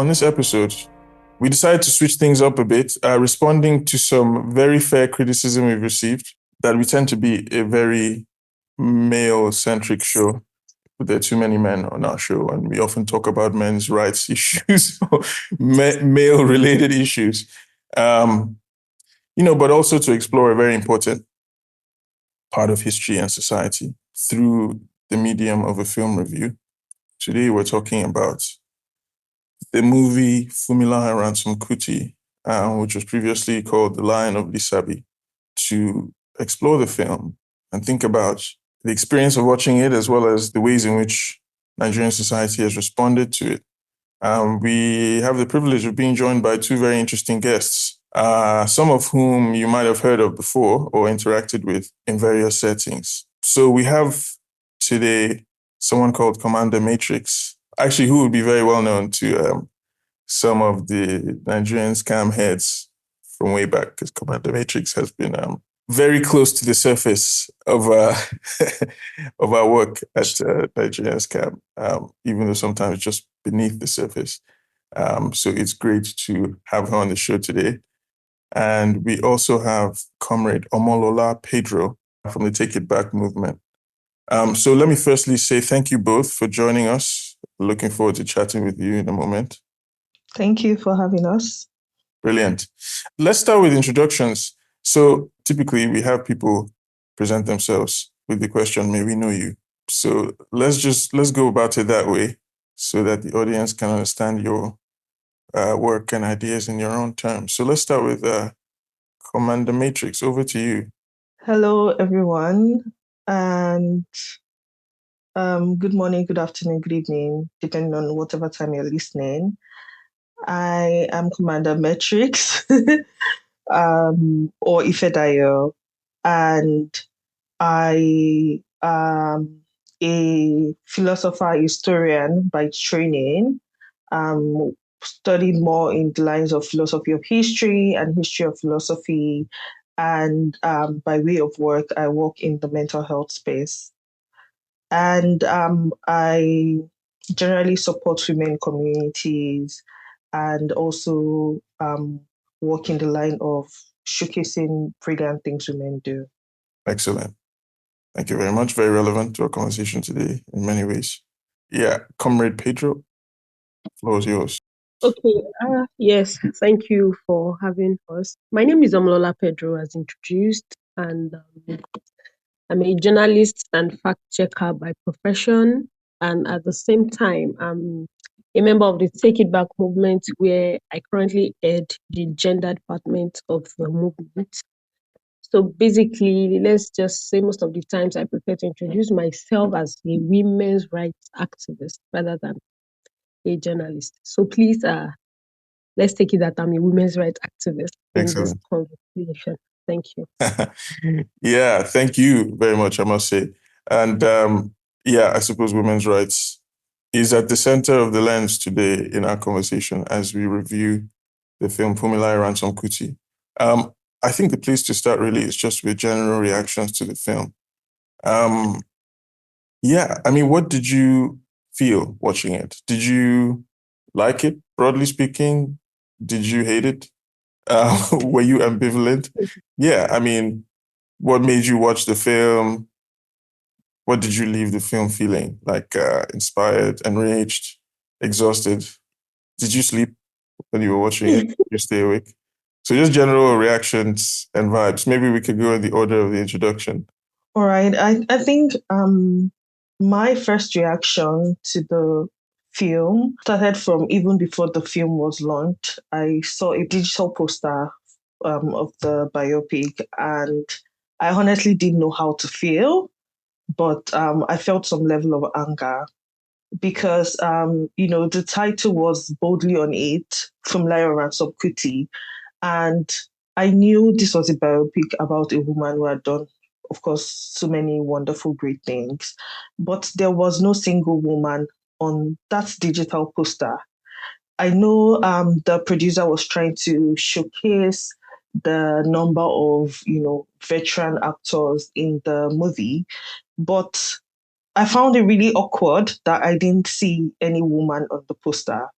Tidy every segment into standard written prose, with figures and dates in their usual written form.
on this episode, we decided to switch things up a bit, responding to some very fair criticism we've received that we tend to be a very male-centric show. There are too many men on our show, and we often talk about men's rights issues, or male-related issues. But also to explore a very important part of history and society through the medium of a film review. Today, we're talking about the movie Funmilayo Ransome-Kuti, which was previously called The Lioness of Lisabi, to explore the film and think about the experience of watching it, as well as the ways in which Nigerian society has responded to it. We have the privilege of being joined by two very interesting guests, some of whom you might have heard of before or interacted with in various settings. So we have today someone called Commander Matrix, actually who would be very well known to some of the Nigerian scam heads from way back, because Commander Matrix has been very close to the surface of of our work at Nigerian Scam, even though sometimes just beneath the surface. So it's great to have her on the show today. And we also have Comrade Bolanle Pedro from the Take It Back movement. So let me firstly say thank you both for joining us. Looking forward to chatting with you in a moment. Thank you for having us. Brilliant. Let's start with introductions. So typically we have people present themselves with the question, may we know you? So let's go about it that way so that the audience can understand your work and ideas in your own terms. So let's start with Commander Matrix. Over to you. Hello, everyone. And good morning, good afternoon, good evening, depending on whatever time you're listening. I am Commander Matrix. Or Ifedayo, and I am a philosopher historian by training. Studied more in the lines of philosophy of history and history of philosophy, and by way of work, I work in the mental health space. And I generally support women communities and also work in the line of showcasing brilliant things women do. Excellent. Thank you very much. Very relevant to our conversation today in many ways. Yeah, Comrade Pedro, the floor is yours. Okay, yes, thank you for having us. My name is Bolanle Pedro, as introduced, and I'm a journalist and fact checker by profession, and at the same time, I'm a member of the Take It Back movement, where I currently head the gender department of the movement. So basically, let's just say most of the times I prefer to introduce myself as a women's rights activist rather than a journalist. So please, let's take it that I'm a women's rights activist in this conversation. Thank you. Yeah, thank you very much, I must say. And I suppose women's rights is at the center of the lens today in our conversation as we review the film Funmilayo Ransome-Kuti. I think the place to start really is just with general reactions to the film. What did you feel watching it? Did you like it, broadly speaking? Did you hate it? Were you ambivalent? What made you watch the film? What did you leave the film feeling? Like inspired, enraged, exhausted? Did you sleep when you were watching it? Did you stay awake? So just general reactions and vibes. Maybe we could go in the order of the introduction. All right. I think my first reaction to the film started from even before the film was launched. I saw a digital poster of the biopic, and I honestly didn't know how to feel, but I felt some level of anger because, the title was boldly on it, Funmilayo Ransome-Kuti, and I knew this was a biopic about a woman who had done, of course, so many wonderful, great things, but there was no single woman on that digital poster. I know the producer was trying to showcase the number of, veteran actors in the movie, but I found it really awkward that I didn't see any woman on the poster.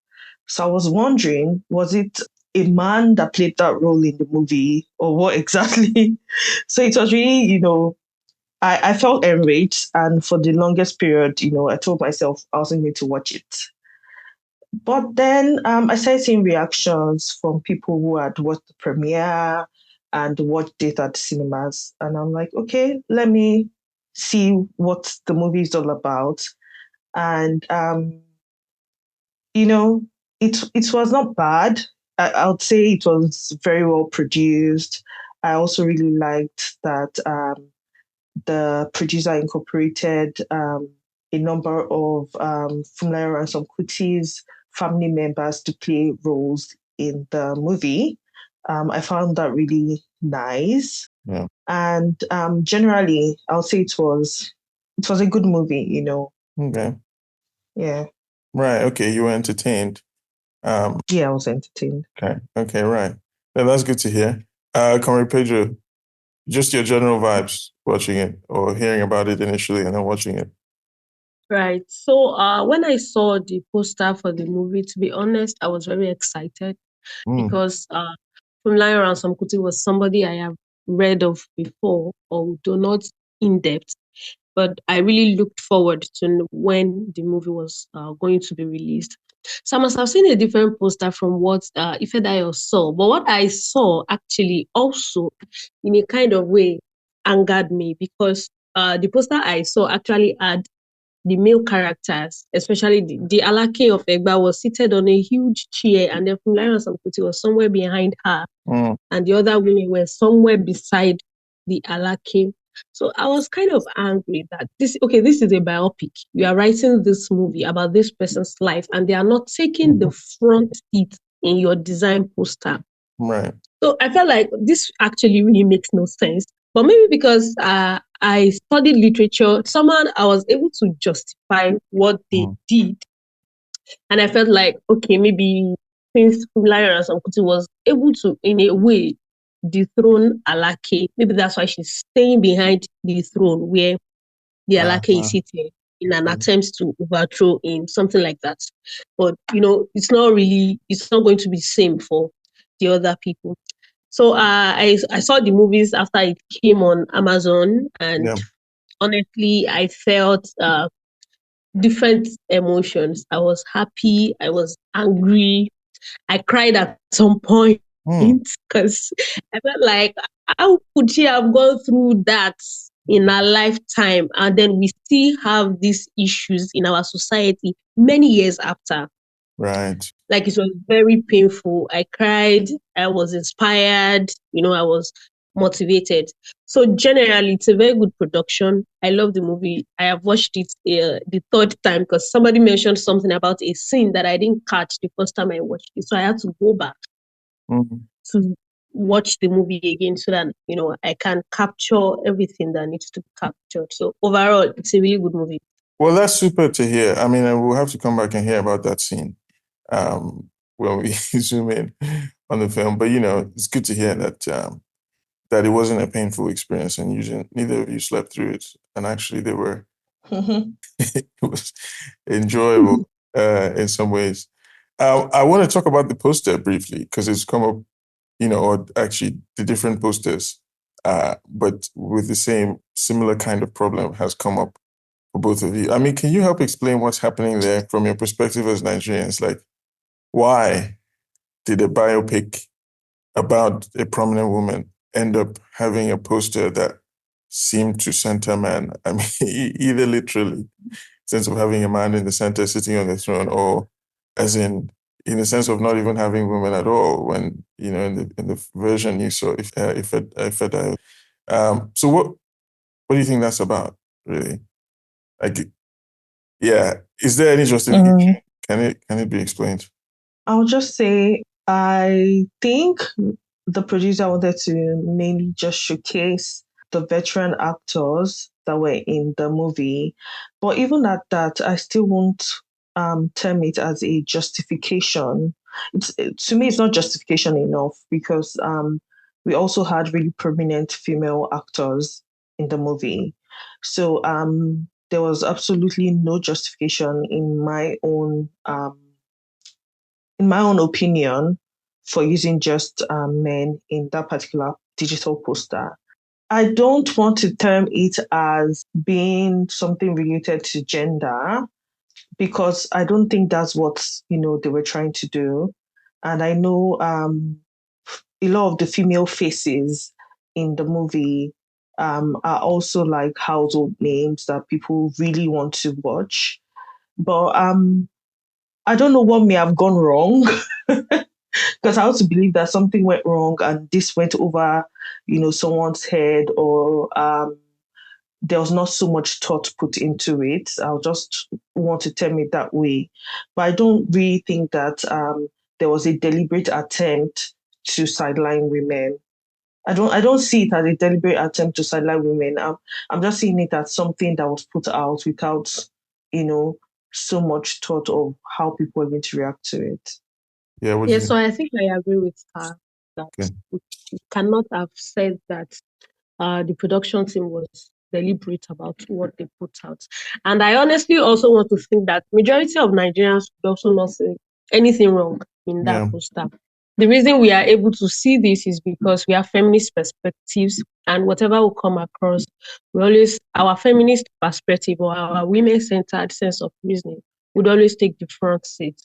So I was wondering, was it a man that played that role in the movie or what exactly? So it was really, I felt enraged. And for the longest period, I told myself I wasn't going to watch it. But then I started seeing reactions from people who had watched the premiere and watched it at cinemas. And I'm like, okay, let me see what the movie is all about. And, it was not bad. I would say it was very well produced. I also really liked that the producer incorporated a number of Funmilayo Ransome-Kuti's family members to play roles in the movie. I found that really nice. Yeah. And generally, I'll say it was a good movie, Okay. Yeah. Right. Okay. You were entertained. Yeah, I was entertained. Okay. Okay. Right. Yeah, that's good to hear. Comrade Pedro, just your general vibes watching it or hearing about it initially and then watching it. Right. So when I saw the poster for the movie, to be honest, I was very excited because Funmilayo Ransome-Kuti was somebody I have read of before, although not in depth. But I really looked forward to when the movie was going to be released. So I must have seen a different poster from what Ifedayo saw. But what I saw actually also, in a kind of way, angered me because the poster I saw actually had the male characters, especially the Alake of Egba, was seated on a huge chair, and then Funmilayo Ransome-Kuti was somewhere behind her, and the other women were somewhere beside the Alake. So I was kind of angry that this is a biopic. You are writing this movie about this person's life, and they are not taking the front seat in your design poster. Right. So I felt like this actually really makes no sense. But maybe because I studied literature, somehow I was able to justify what they did. And I felt like, okay, maybe since Funmilayo Ransome-Kuti was able to, in a way, dethrone Alake, maybe that's why she's staying behind the throne where the Alake is sitting in an attempt to overthrow him, something like that. But, it's not going to be the same for the other people. So I saw the movies after it came on Amazon, and honestly, I felt different emotions. I was happy, I was angry, I cried at some point because I felt like, how could she have gone through that in her lifetime, and then we still have these issues in our society many years after? Right. Like, it was very painful. I cried. I was inspired. I was motivated. So generally, it's a very good production. I love the movie. I have watched it the third time because somebody mentioned something about a scene that I didn't catch the first time I watched it. So I had to go back to watch the movie again so that, I can capture everything that needs to be captured. So overall, it's a really good movie. Well, that's super to hear. I mean, we'll have to come back and hear about that scene when we zoom in on the film. But, it's good to hear that that it wasn't a painful experience and neither of you slept through it. And actually, it was enjoyable in some ways. I want to talk about the poster briefly because it's come up, or actually the different posters, but with the similar kind of problem has come up for both of you. I mean, can you help explain what's happening there from your perspective as Nigerians? Like, why did a biopic about a prominent woman end up having a poster that seemed to center man? I mean, either literally, sense of having a man in the center sitting on the throne, or as in the sense of not even having women at all. When in the version you saw, if so what do you think that's about, really? Like, yeah, is there any justification? Can it be explained? I'll just say I think the producer wanted to mainly just showcase the veteran actors that were in the movie. But even at that, I still won't term it as a justification. To me, it's not justification enough because we also had really prominent female actors in the movie. So there was absolutely no justification in my own in my own opinion, for using just men in that particular digital poster. I don't want to term it as being something related to gender, because I don't think that's what they were trying to do. And I know a lot of the female faces in the movie are also like household names that people really want to watch. But I don't know what may have gone wrong, because I also believe that something went wrong and this went over, someone's head, or there was not so much thought put into it. I'll just want to term it that way. But I don't really think that there was a deliberate attempt to sideline women. I don't see it as a deliberate attempt to sideline women. I'm just seeing it as something that was put out without, so much thought of how people are going to react to it. Yeah, so I think I agree with her that we cannot have said that the production team was deliberate about what they put out. And I honestly also want to think that majority of Nigerians would also not say anything wrong in that poster. The reason we are able to see this is because we have feminist perspectives, and whatever will come across, our feminist perspective or our women-centered sense of reasoning would always take the front seat.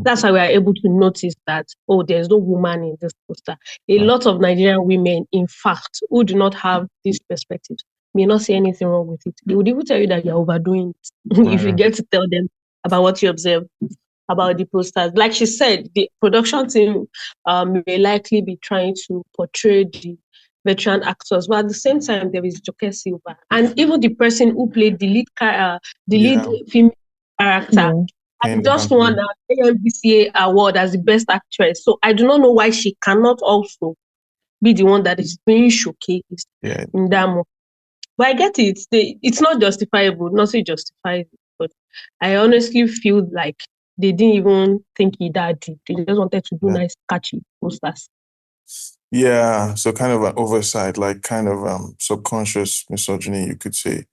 That's why we are able to notice that, there's no woman in this poster. A lot of Nigerian women, in fact, who do not have this perspective, may not see anything wrong with it. They would even tell you that you're overdoing it if you get to tell them about what you observe about the posters. Like she said, the production team may likely be trying to portray the veteran actors, but at the same time, there is Joke Silva. And even the person who played the lead female character, I just won an AMVCA award as the best actress. So I do not know why she cannot also be the one that is being showcased in that movie. But I get it. It's not justifiable, not so justifiable. But I honestly feel like they didn't even think it that deep. They just wanted to do nice, catchy posters. Yeah, so kind of an oversight, like kind of subconscious misogyny, you could say,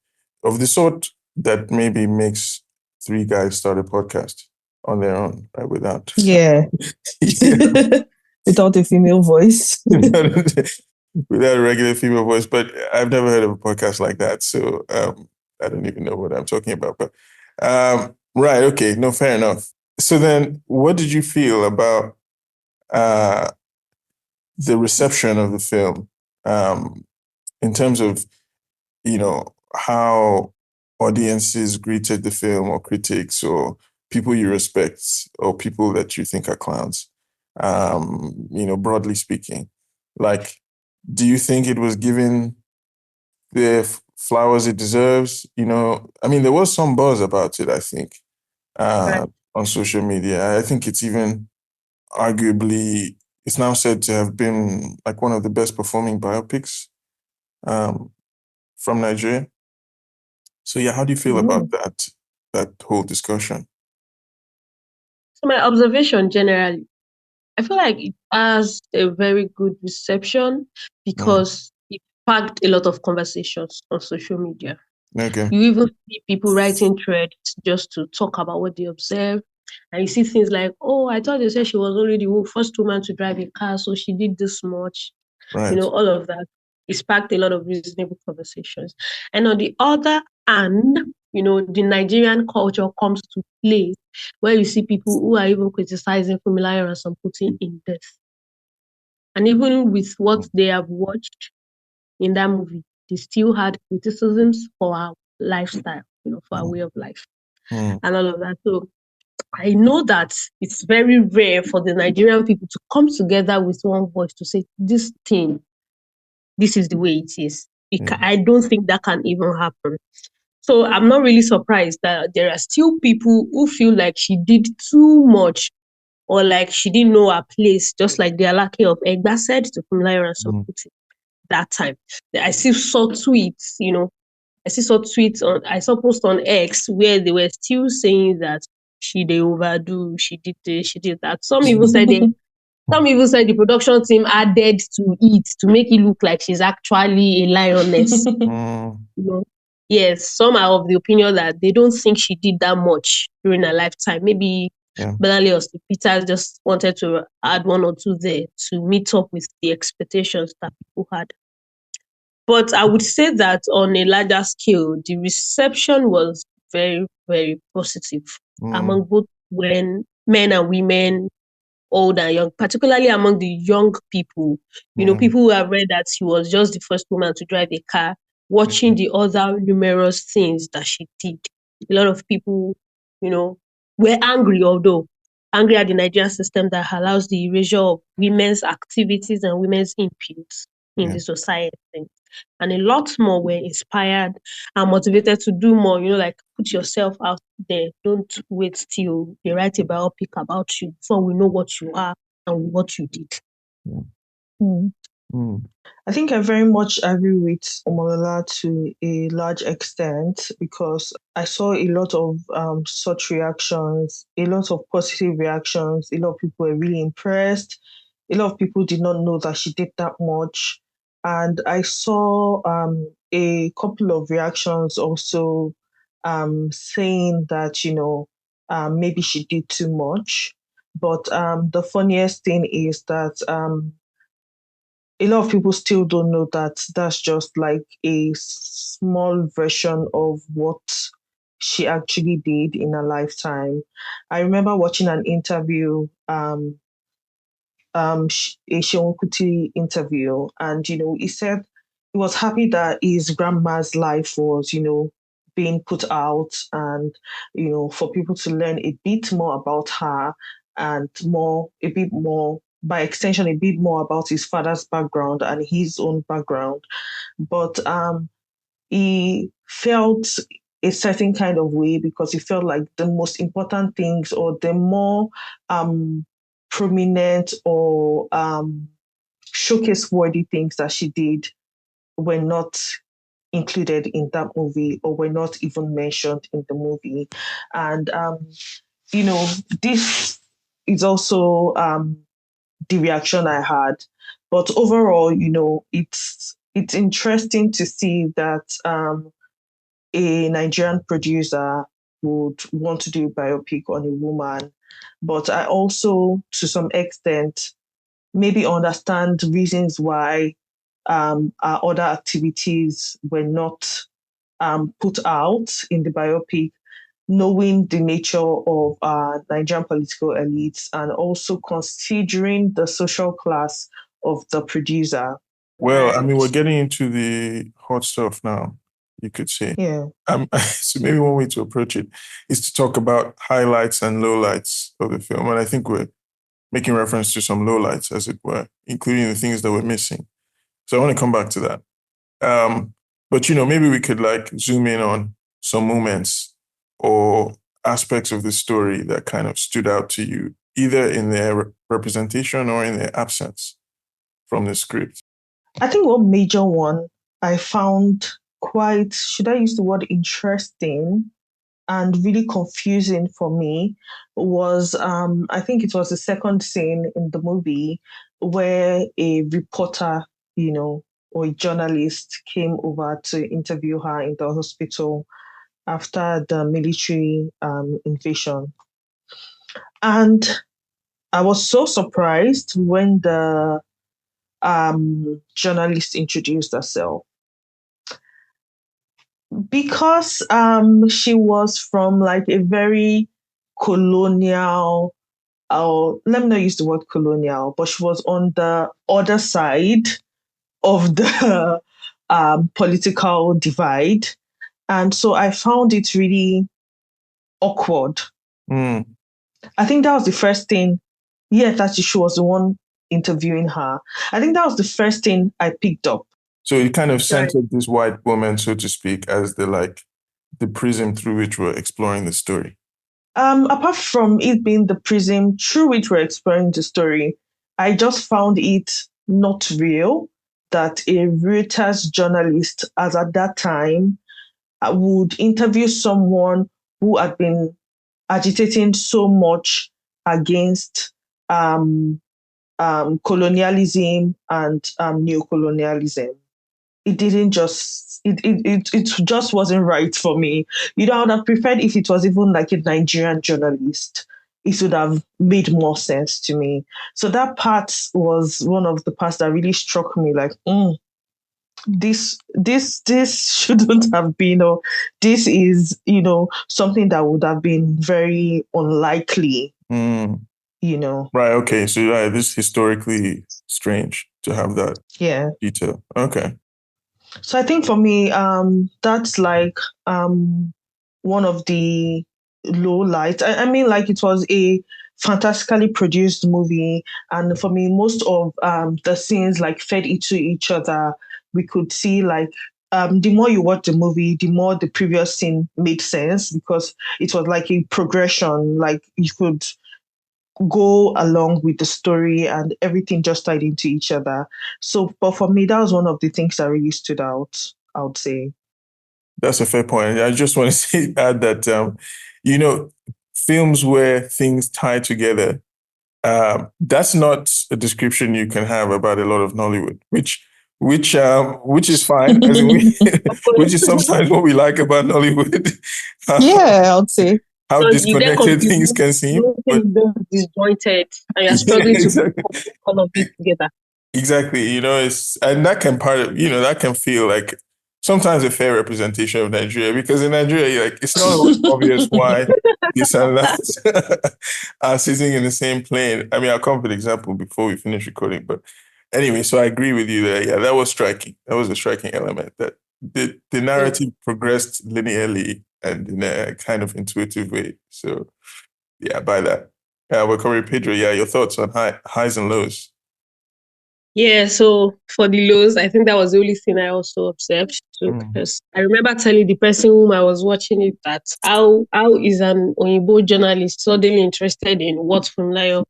of the sort that maybe makes three guys start a podcast on their own, right? Without without a female voice. Without a regular female voice. But I've never heard of a podcast like that, so I don't even know what I'm talking about. But right, okay, no, fair enough. So then, what did you feel about the reception of the film in terms of, how audiences greeted the film, or critics, or people you respect, or people that you think are clowns, broadly speaking? Like, do you think it was given the flowers it deserves? There was some buzz about it, I think, on social media. I think it's even arguably, it's now said to have been like one of the best performing biopics from Nigeria. So yeah, how do you feel about that whole discussion? So my observation generally, I feel like it has a very good reception because it sparked a lot of conversations on social media. Okay. You even see people writing threads just to talk about what they observe. And you see things like, I thought they said she was only the first woman to drive a car, so she did this much. Right. All of that. It sparked a lot of reasonable conversations. And on the other hand, the Nigerian culture comes to play, where you see people who are even criticizing Funmilayo Ransome-Kuti in this. And even with what they have watched in that movie, they still had criticisms for our lifestyle, for our way of life and all of that. So I know that it's very rare for the Nigerian people to come together with one voice to say, this thing, this is the way it is. I don't think that can even happen. So I'm not really surprised that there are still people who feel like she did too much, or like she didn't know her place, just like the Alake of Egba said to Funmilayo Ransome-Kuti that time. I still saw tweets, I saw posts on X where they were still saying that she did overdo, she did this, she did that. Some even said the production team added to it to make it look like she's actually a lioness. Yes, some are of the opinion that they don't think she did that much during her lifetime. Maybe Yeah. Bolanle Austen-Peters just wanted to add one or two there to meet up with the expectations that people had. But I would say that on a larger scale, the reception was very, very positive among both men and women, old and young, particularly among the young people. People who have read that she was just the first woman to drive a car, watching the other numerous things that she did. A lot of people, were angry, although angry at the Nigerian system that allows the erasure of women's activities and women's inputs in the society. And a lot more were inspired and motivated to do more, like put yourself out there. Don't wait till they write a biopic about you before we know what you are and what you did. I think I very much agree with Omolola to a large extent, because I saw a lot of such reactions, a lot of positive reactions. A lot of people were really impressed. A lot of people did not know that she did that much. And I saw a couple of reactions also saying that, maybe she did too much. But the funniest thing is that a lot of people still don't know that that's just like a small version of what she actually did in her lifetime. I remember watching an interview, a Kuti interview, and he said he was happy that his grandma's life was, being put out, and for people to learn a bit more about her, and a bit more, by extension, a bit more about his father's background and his own background. But he felt a certain kind of way, because he felt like the most important things, or the more prominent or showcase-worthy things that she did, were not included in that movie, or were not even mentioned in the movie. And this is also the reaction I had. But overall, it's interesting to see that a Nigerian producer would want to do a biopic on a woman. But I also, to some extent, maybe understand reasons why our other activities were not put out in the biopic, knowing the nature of Nigerian political elites, and also considering the social class of the producer. Well, I mean, we're getting into the hot stuff now, you could say. Yeah. So maybe one way to approach it is to talk about highlights and lowlights of the film. And I think we're making reference to some lowlights, as it were, including the things that we're missing. So I want to come back to that. But, maybe we could zoom in on some moments or aspects of the story that kind of stood out to you, either in their representation or in their absence from the script. I think one major one I found quite, should I use the word interesting, and really confusing for me was, I think it was the second scene in the movie where a reporter, or a journalist came over to interview her in the hospital after the military invasion. And I was so surprised when the journalist introduced herself, because she was from a very colonial, or let me not use the word colonial, but she was on the other side of the political divide. And so I found it really awkward. I think that was the first thing. That she was the one interviewing her. I think that was the first thing I picked up. So it kind of centered this white woman, so to speak, as the prism through which we're exploring the story. Apart from it being the prism through which we're exploring the story, I just found it not real that a Reuters journalist, as at that time, would interview someone who had been agitating so much against colonialism and neocolonialism. It didn't just, it just wasn't right for me. I would have preferred if it was even a Nigerian journalist, it would have made more sense to me. So that part was one of the parts that really struck me, like, this shouldn't have been, or this is, something that would have been very unlikely, Right, okay. So this is historically strange to have that detail. Okay. So I think for me, that's like one of the low lights. I mean, like, it was a fantastically produced movie, and for me, most of the scenes like fed into each other. We could see, like, the more you watch the movie, the more the previous scene made sense, because it was like a progression. Like, you could go along with the story and everything just tied into each other. So, but for me, that was one of the things that really stood out, I would say. That's a fair point. I just want to add that, films where things tie together, that's not a description you can have about a lot of Nollywood, which is fine, as in which is sometimes what we like about Nollywood. I would say. How So disconnected things can seem. But disjointed, and you're struggling to put all of it together. Exactly. And that can that can feel like sometimes a fair representation of Nigeria, because in Nigeria, like, it's not obvious why this and that are sitting in the same plane. I mean, I'll come with an example before we finish recording. But anyway, so I agree with you there. Yeah, that was striking. That was a striking element, that the narrative progressed linearly and in a kind of intuitive way. So yeah, by that. Well, Comrade Pedro, your thoughts on highs and lows? Yeah, so for the lows, I think that was the only thing I also observed. So, because I remember telling the person whom I was watching it that how is an Oyinbo journalist suddenly interested in what Funmilayo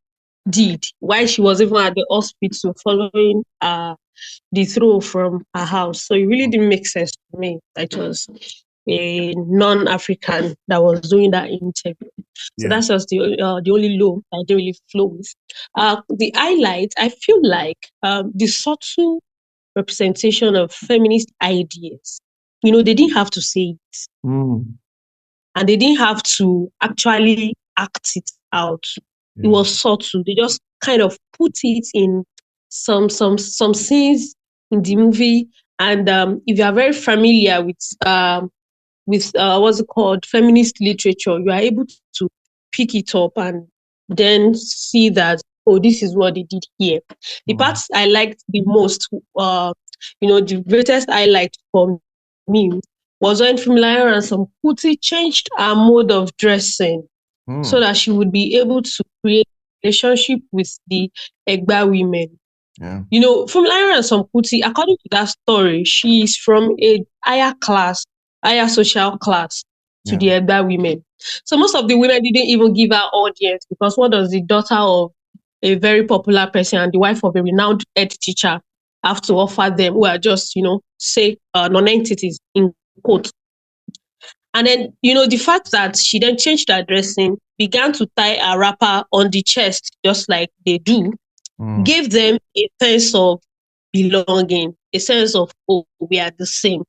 did, why she was even at the hospital following the throw from her house. So it really didn't make sense to me. It was a non-African that was doing that interview. So that's just the only low I didn't really flow with. The highlight, I feel like the subtle representation of feminist ideas. They didn't have to say it. And they didn't have to actually act it out. It was subtle. They just kind of put it in some scenes in the movie. And if you are very familiar with what's it called, feminist literature, you are able to pick it up and then see that, oh, this is what they did here. The parts I liked the most, the greatest highlight for me was when Funmilayo Ransome-Kuti changed her mode of dressing so that she would be able to create a relationship with the Egba women. Funmilayo Ransome-Kuti, according to that story, she is from a higher social class to the Egba women. So most of the women didn't even give her audience, because what does the daughter of a very popular person and the wife of a renowned head teacher have to offer them, who are just, say, non-entities in quote. And then, the fact that she then changed her dressing, began to tie a wrapper on the chest, just like they do, gave them a sense of belonging, a sense of, oh, we are the same,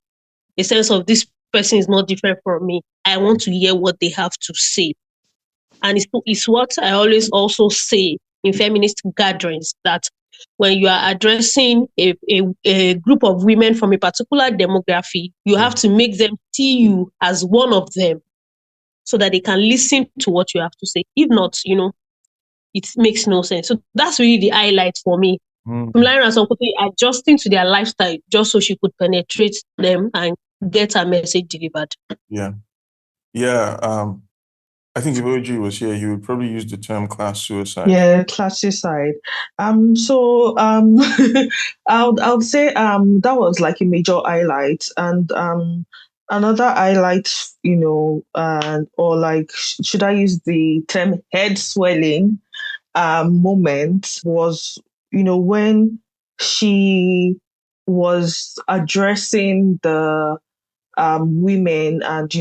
a sense of this person is not different from me. I want to hear what they have to say. And it's what I always also say in feminist gatherings, that when you are addressing a group of women from a particular demography, you have to make them see you as one of them so that they can listen to what you have to say. If not, it makes no sense. So that's really the highlight for me. Funmilayo Ransome-Kuti adjusting to their lifestyle just so she could penetrate them and get her message delivered. I think if OG was here, you would probably use the term class suicide. Yeah, class suicide. So I would say that was like a major highlight, and another highlight, or like, should I use the term head swelling moment, was when she was addressing the women, and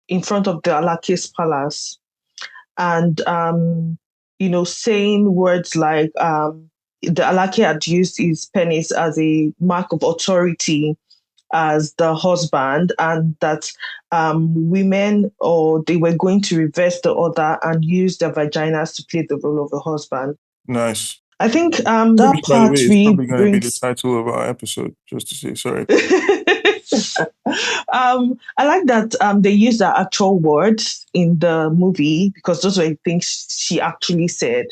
in front of the Alake's palace, and saying words like the Alake had used his penis as a mark of authority as the husband, and that women, or they were going to reverse the order and use their vaginas to play the role of the husband. Nice. I think that Which, by the part way, is really probably going to be the brings. title of our episode, just to say sorry. I like that they use the actual words in the movie, because those were things she actually said.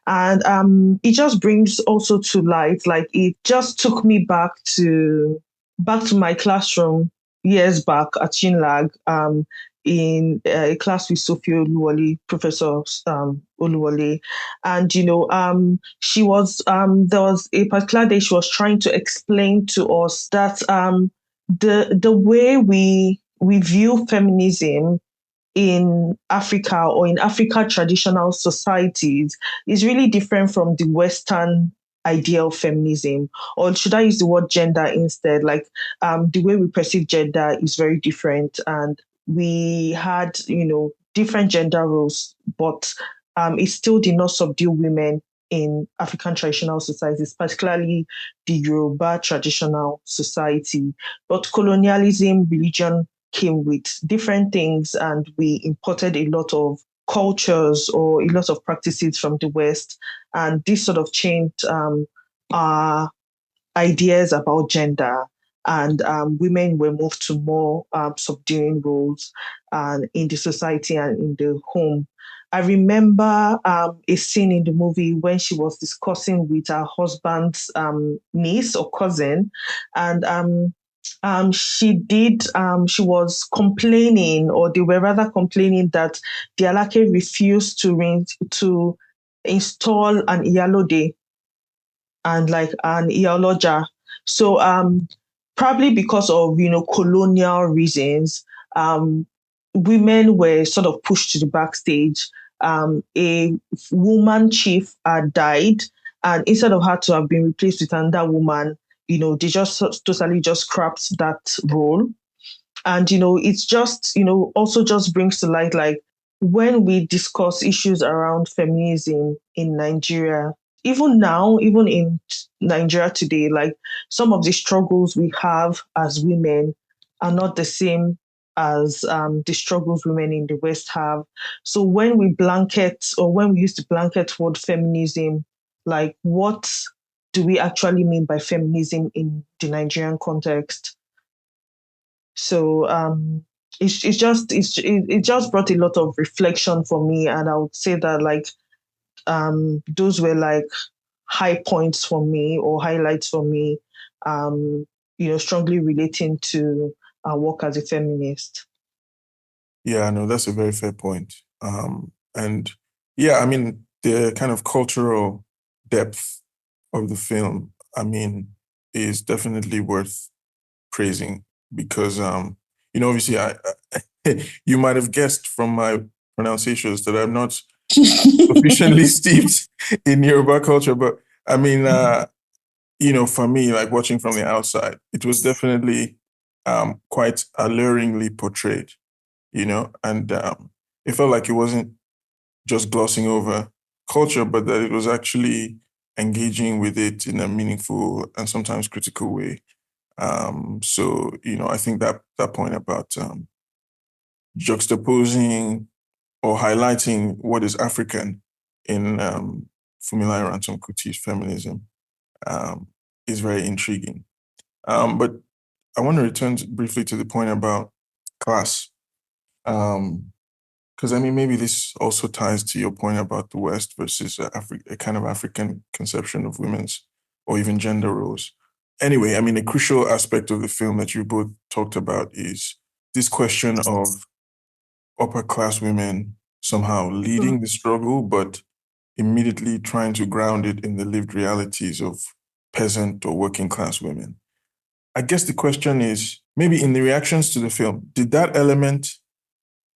And it just brings also to light, like it just took me back to my classroom years back at Chinlag, in a class with Sophie Oluwole, Professor Oluwole. And she was there was a particular day she was trying to explain to us that the way we view feminism in Africa, or in Africa traditional societies, is really different from the Western idea of feminism. Or should I use the word gender instead? Like the way we perceive gender is very different, and we had different gender roles, but it still did not subdue women in African traditional societies, particularly the Yoruba traditional society. But colonialism, religion came with different things, and we imported a lot of cultures or a lot of practices from the West, and this sort of changed our ideas about gender, and women were moved to more subduing roles in the society and in the home. I remember a scene in the movie when she was discussing with her husband's niece or cousin, and she was complaining, or they were rather complaining, that the Alake refused to install an Iyalode and like an Iyaloja. So probably because of colonial reasons, women were sort of pushed to the backstage. A woman chief died, and instead of her to have been replaced with another woman, they just totally just scrapped that role. And it's just also just brings to light, like, when we discuss issues around feminism in Nigeria, even now, even in Nigeria today, like, some of the struggles we have as women are not the same as the struggles women in the West have. So when we blanket, or when we use the blanket word feminism, like, what do we actually mean by feminism in the Nigerian context? So it just brought a lot of reflection for me, and I would say that, like, those were like high points for me, or highlights for me, strongly relating to our work as a feminist. Yeah, no, that's a very fair point. And yeah, I mean, the kind of cultural depth of the film, I mean, is definitely worth praising, because obviously you might have guessed from my pronunciations that I'm not sufficiently steeped in Yoruba culture, but I mean, for me, like, watching from the outside, it was definitely quite alluringly portrayed, and it felt like it wasn't just glossing over culture, but that it was actually engaging with it in a meaningful and sometimes critical way. So, I think that point about juxtaposing or highlighting what is African in Funmilayo Ransome-Kuti's feminism is very intriguing. But I want to return briefly to the point about class. Because I mean, maybe this also ties to your point about the West versus a kind of African conception of women's or even gender roles. Anyway, I mean, a crucial aspect of the film that you both talked about is this question of upper class women somehow leading the struggle, but immediately trying to ground it in the lived realities of peasant or working class women. I guess the question is, maybe in the reactions to the film, did that element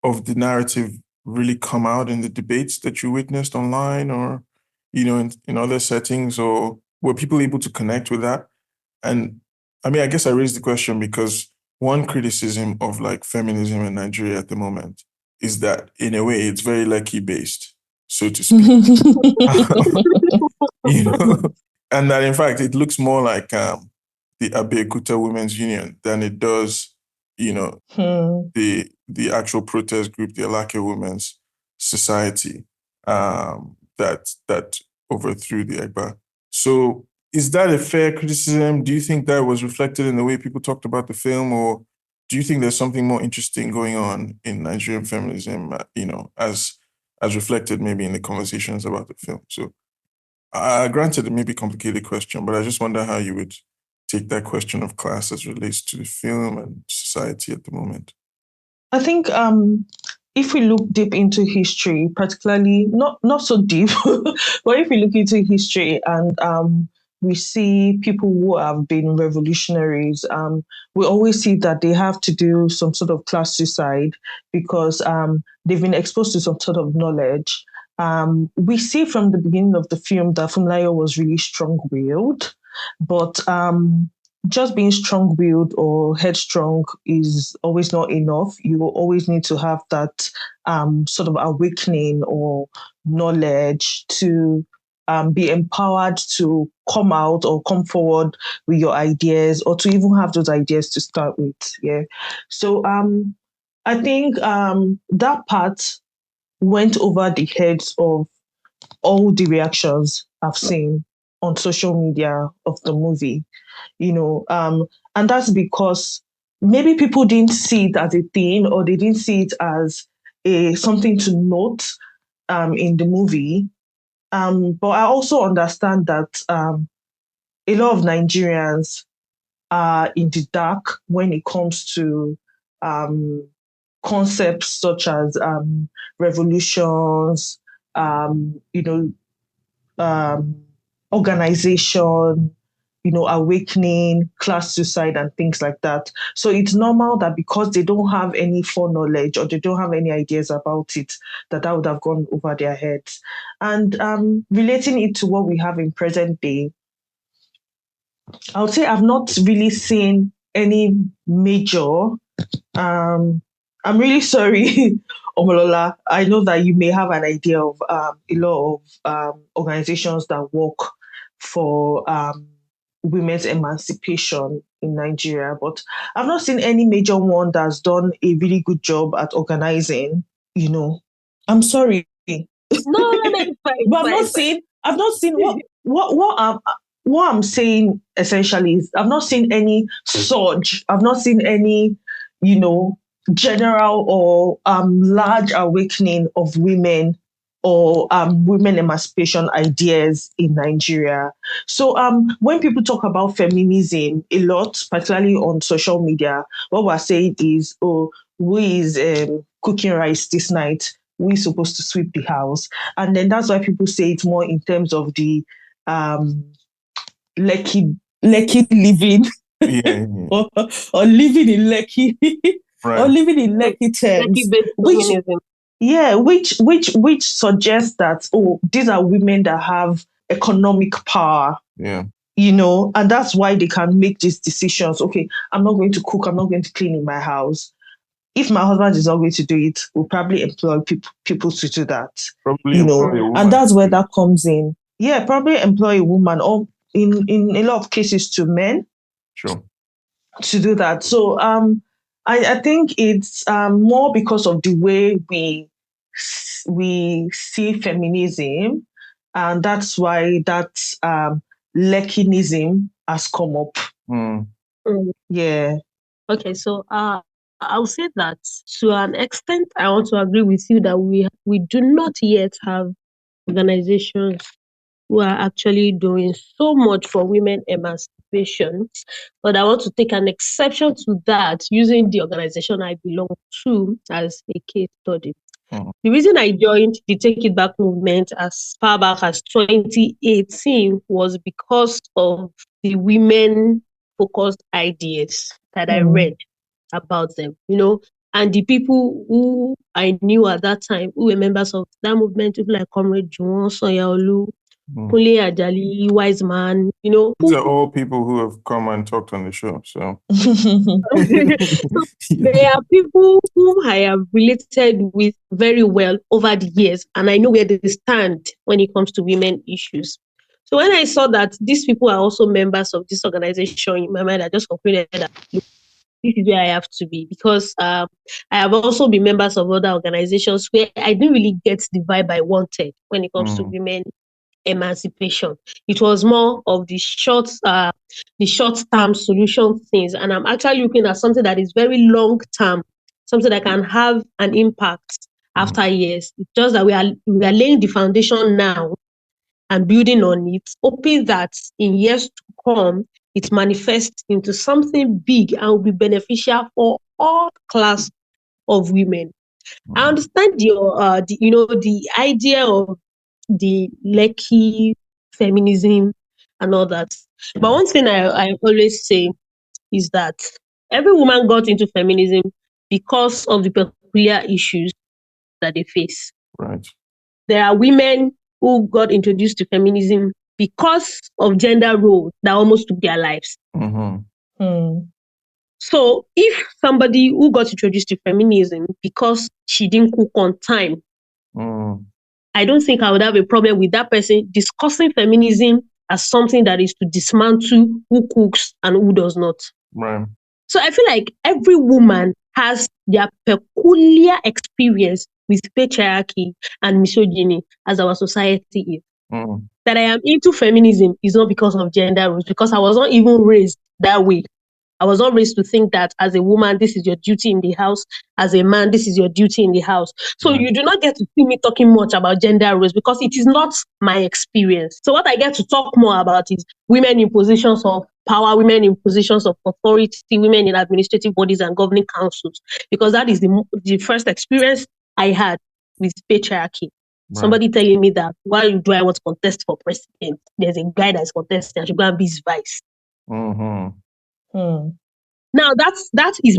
of the narrative really come out in the debates that you witnessed online, or in other settings, or were people able to connect with that? And I mean, I guess I raised the question because one criticism of like feminism in Nigeria at the moment is that in a way it's very lucky based, so to speak. And that in fact it looks more like the Abeokuta Women's Union than it does, the actual protest group, the Alake Women's Society, that overthrew the Egba. So is that a fair criticism? Do you think that was reflected in the way people talked about the film, or do you think there's something more interesting going on in Nigerian feminism, as reflected maybe in the conversations about the film? So granted, it may be a complicated question, but I just wonder how you would take that question of class as relates to the film and society at the moment. I think if we look deep into history, particularly not so deep, but if we look into history and we see people who have been revolutionaries, we always see that they have to do some sort of class suicide because they've been exposed to some sort of knowledge. We see from the beginning of the film that Funmilayo was really strong-willed, but just being strong-willed or headstrong is always not enough. You will always need to have that sort of awakening or knowledge to be empowered to come out or come forward with your ideas, or to even have those ideas to start with. Yeah. So I think that part went over the heads of all the reactions I've seen on social media of the movie, and that's because maybe people didn't see it as a thing, or they didn't see it as something to note in the movie. But I also understand that a lot of Nigerians are in the dark when it comes to concepts such as revolutions, organization, awakening, class suicide, and things like that. So it's normal that because they don't have any foreknowledge or they don't have any ideas about it, that would have gone over their heads. And relating it to what we have in present day, I would say I've not really seen any major. I'm really sorry, Omolola. I know that you may have an idea of a lot of organizations that work for women's emancipation in Nigeria, but I've not seen any major one that's done a really good job at organizing. I'm sorry. No, it's fine. But I've not seen what I'm saying essentially is I've not seen any surge. I've not seen any, general or large awakening of women or women emancipation ideas in Nigeria. So when people talk about feminism a lot, particularly on social media, what we're saying is, who is cooking rice this night? Who is supposed to sweep the house? And then that's why people say it more in terms of the Lekki living, or living in Lekki, right, or living in Lekki terms, which suggests that these are women that have economic power. Yeah. And that's why they can make these decisions. Okay, I'm not going to cook, I'm not going to clean in my house. If my husband is not going to do it, we'll probably employ people to do that. Probably and that's where that comes in. Yeah, probably employ a woman, or in a lot of cases to men. Sure. To do that. So I think it's more because of the way we see feminism, and that's why that Lekkinism has come up. Yeah. Okay, so I'll say that to an extent, I want to agree with you that we do not yet have organizations who are actually doing so much for women emancipation. But I want to take an exception to that using the organization I belong to as a case study. The reason I joined the Take It Back movement as far back as 2018 was because of the women-focused ideas that I read about them, and the people who I knew at that time who were members of that movement, people like Comrade Juwon Sonyaolu, Kunle Ajali, Wise Man, These are all people who have come and talked on the show. So there are people whom I have related with very well over the years, and I know where they stand when it comes to women issues. So when I saw that these people are also members of this organization, in my mind, I just concluded that look, this is where I have to be, because I have also been members of other organizations where I didn't really get the vibe I wanted when it comes to women emancipation. It was more of the short-term solution things, and I'm actually looking at something that is very long-term, something that can have an impact after years. It's just that we are laying the foundation now and building on it, hoping that in years to come, it manifests into something big and will be beneficial for all class of women. I understand the idea of the Lekki feminism and all that. But one thing I always say is that every woman got into feminism because of the peculiar issues that they face. Right. There are women who got introduced to feminism because of gender roles that almost took their lives. So if somebody who got introduced to feminism because she didn't cook on time, I don't think I would have a problem with that person discussing feminism as something that is to dismantle who cooks and who does not. Right. So I feel like every woman has their peculiar experience with patriarchy and misogyny as our society is. That I am into feminism is not because of gender roles, because I was not even raised that way. I was not raised to think that as a woman, this is your duty in the house. As a man, this is your duty in the house. So you do not get to see me talking much about gender roles because it is not my experience. So what I get to talk more about is women in positions of power, women in positions of authority, women in administrative bodies and governing councils, because that is the first experience I had with patriarchy. Right. Somebody telling me that, why do I want to contest for president? There's a guy that's contesting, I should go and be his vice. Now that is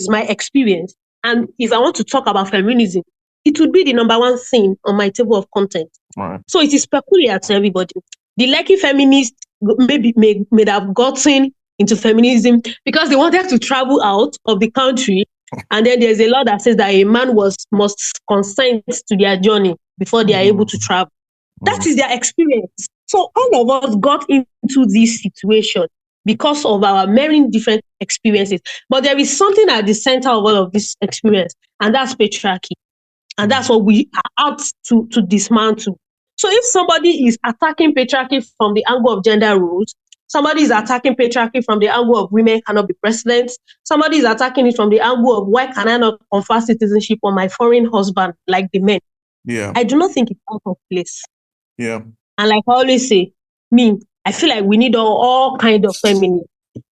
my experience. And if I want to talk about feminism, it would be the number one thing on my table of content. Right. So it is peculiar to everybody. The Lekki feminists may have gotten into feminism because they wanted to travel out of the country. And then there's a law that says that a man must consent to their journey before they are able to travel. That is their experience. So all of us got into this situation because of our many different experiences. But there is something at the center of all of this experience, and that's patriarchy. And that's what we are out to dismantle. So if somebody is attacking patriarchy from the angle of gender roles, somebody is attacking patriarchy from the angle of women cannot be president, somebody is attacking it from the angle of why can I not confer citizenship on my foreign husband like the men? Yeah. I do not think it's out of place. Yeah. And like I always say, I feel like we need all kinds of feminists.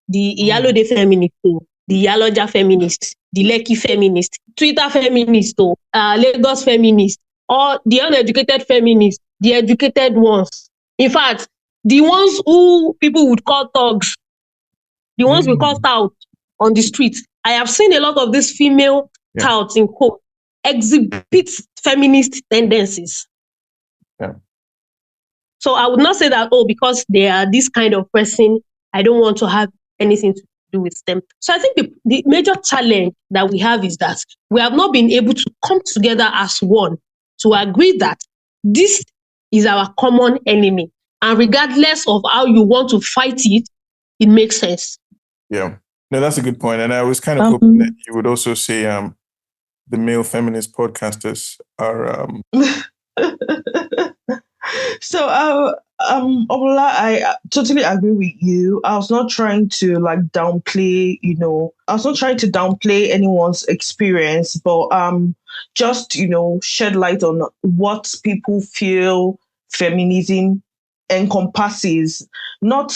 The Iyalode feminist, the Iyaloja feminist, the Lekki feminist, Twitter feminist, Lagos feminist, or the uneducated feminists, the educated ones. In fact, the ones who people would call thugs, the ones we call out on the streets. I have seen a lot of these female touts in quote exhibit feminist tendencies. Yeah. So I would not say that, because they are this kind of person, I don't want to have anything to do with them. So I think the major challenge that we have is that we have not been able to come together as one to agree that this is our common enemy. And regardless of how you want to fight it, it makes sense. Yeah. No, that's a good point. And I was kind of hoping that you would also say the male feminist podcasters are... So, Omola, I totally agree with you. I was not trying to downplay, I was not trying to downplay anyone's experience, but just, shed light on what people feel feminism encompasses, not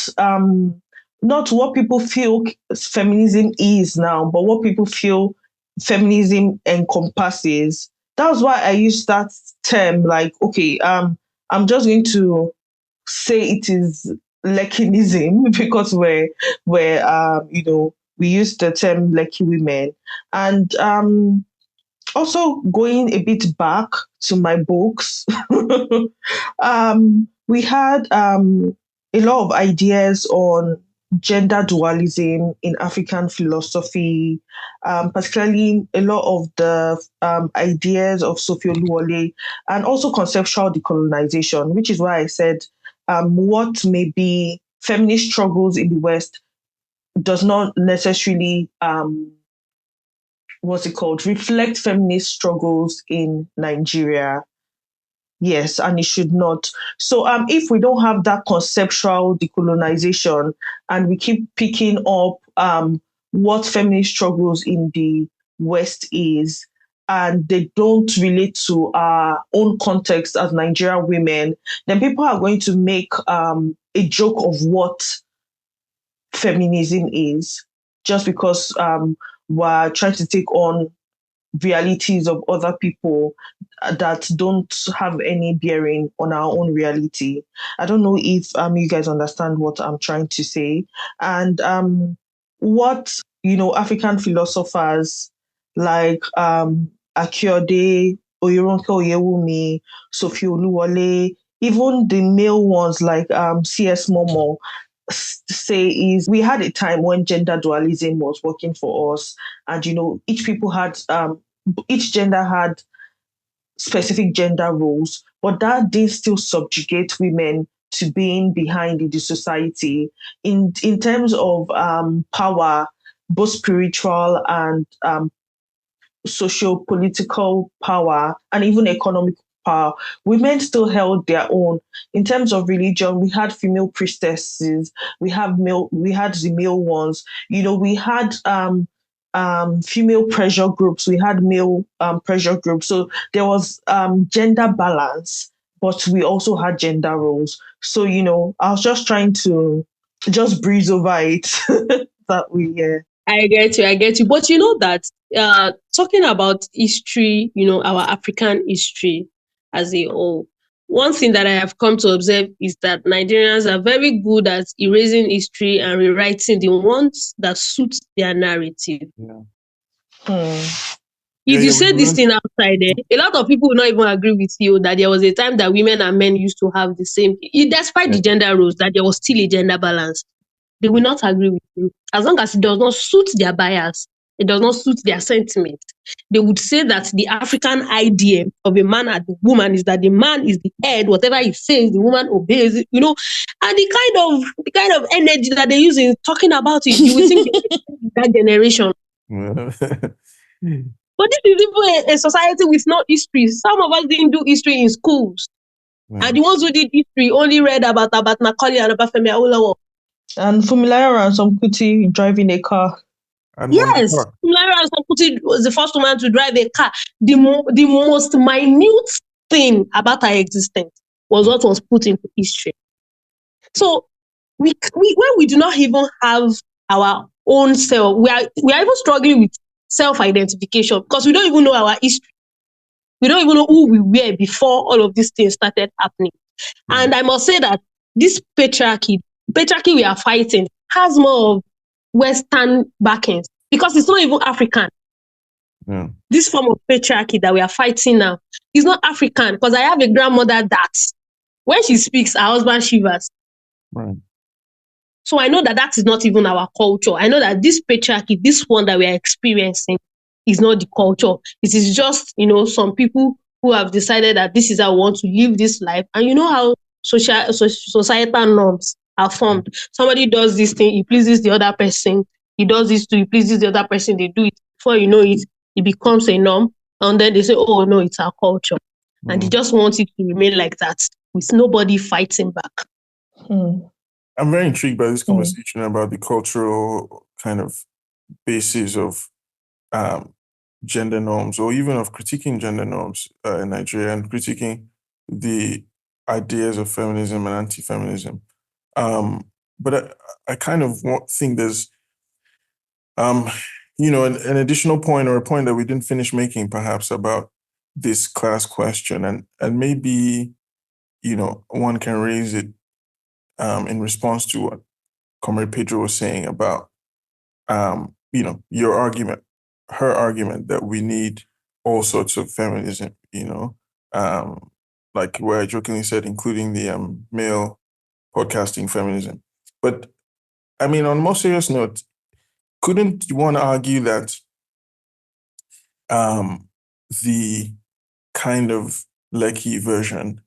what people feel feminism is now, but what people feel feminism encompasses. That's why I use that term, I'm just going to say it is Lekkinism because we use the term Lekki women. And also going a bit back to my books, we had a lot of ideas on gender dualism in African philosophy, particularly a lot of the ideas of Sophie Oluwole, and also conceptual decolonization, which is why I said what may be feminist struggles in the West does not necessarily reflect feminist struggles in Nigeria. Yes, and it should not. So if we don't have that conceptual decolonization and we keep picking up what feminist struggles in the West is, and they don't relate to our own context as Nigerian women, then people are going to make a joke of what feminism is, just because we're trying to take on realities of other people that don't have any bearing on our own reality. I don't know if you guys understand what I'm trying to say. And what African philosophers like Akyode, Oyeronke Oyewumi, Sophie Oluwole, even the male ones like C.S. Momo say is we had a time when gender dualism was working for us, and each gender had specific gender roles, but that did still subjugate women to being behind in the society in terms of power, both spiritual and socio-political power, and even economic power. Women still held their own. In terms of religion, we had female priestesses, we had the male ones. We had female pressure groups, we had male pressure groups. So there was gender balance, but we also had gender roles. So I was just trying to just breeze over it that we I get you. But you know that talking about history, our African history as a whole, one thing that I have come to observe is that Nigerians are very good at erasing history and rewriting the ones that suit their narrative. Yeah. If you say this thing outside there, a lot of people will not even agree with you that there was a time that women and men used to have the same, despite the gender roles, that there was still a gender balance. They will not agree with you. As long as it does not suit their bias, it does not suit their sentiment. They would say that the African idea of a man and the woman is that the man is the head, whatever he says, the woman obeys it, and the kind of energy that they use in talking about it, you would think that generation. But this is even a society with no history. Some of us didn't do history in schools. And the ones who did history only read about Macaulay and about Funmilayo. And Funmilayo Ransome-Kuti driving a car. Yes, Funmilayo Ransome-Kuti was the first woman to drive a car. The most minute thing about her existence was what was put into history. So when we do not even have our own self, we are even struggling with self-identification because we don't even know our history. We don't even know who we were before all of these things started happening. And I must say that this patriarchy we are fighting has more of Western backings because it's not even African. Yeah. This form of patriarchy that we are fighting now is not African because I have a grandmother that when she speaks, her husband shivers. Right. So I know that is not even our culture. I know that this patriarchy, this one that we are experiencing, is not the culture. It is just, some people who have decided that this is how we want to live this life. And you know how societal norms are formed. Somebody does this thing, he pleases the other person. He does this too, he pleases the other person. They do it. Before you know it, it becomes a norm. And then they say, oh, no, it's our culture. And they just want it to remain like that with nobody fighting back. I'm very intrigued by this conversation about the cultural kind of basis of gender norms, or even of critiquing gender norms in Nigeria and critiquing the ideas of feminism and anti-feminism. But I kind of think there's, an additional point or a point that we didn't finish making perhaps about this class question. And maybe, one can raise it in response to what Comrade Pedro was saying about, your argument, her argument that we need all sorts of feminism, like where I jokingly said, including the male podcasting feminism. But I mean, on a more serious note, couldn't one argue that the kind of Lekki version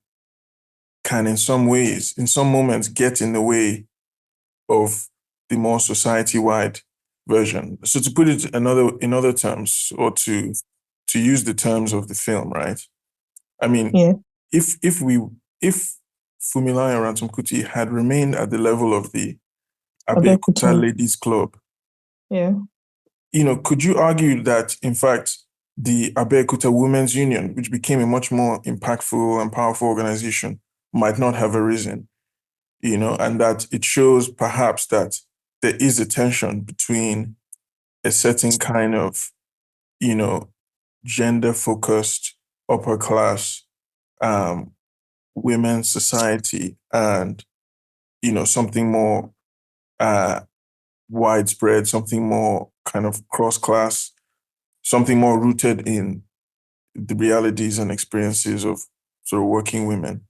can in some ways, in some moments, get in the way of the more society-wide version. So to put it in other terms, or to use the terms of the film, right? I mean, Yeah. if Funmilayo Ransome-Kuti had remained at the level of the Abeokuta Abeokuta. Ladies Club, Yeah. Could you argue that, in fact, the Abeokuta Women's Union, which became a much more impactful and powerful organization, might not have arisen, and that it shows perhaps that there is a tension between a certain kind of, gender-focused, upper class women's society and, something more widespread, something more kind of cross-class, something more rooted in the realities and experiences of sort of working women.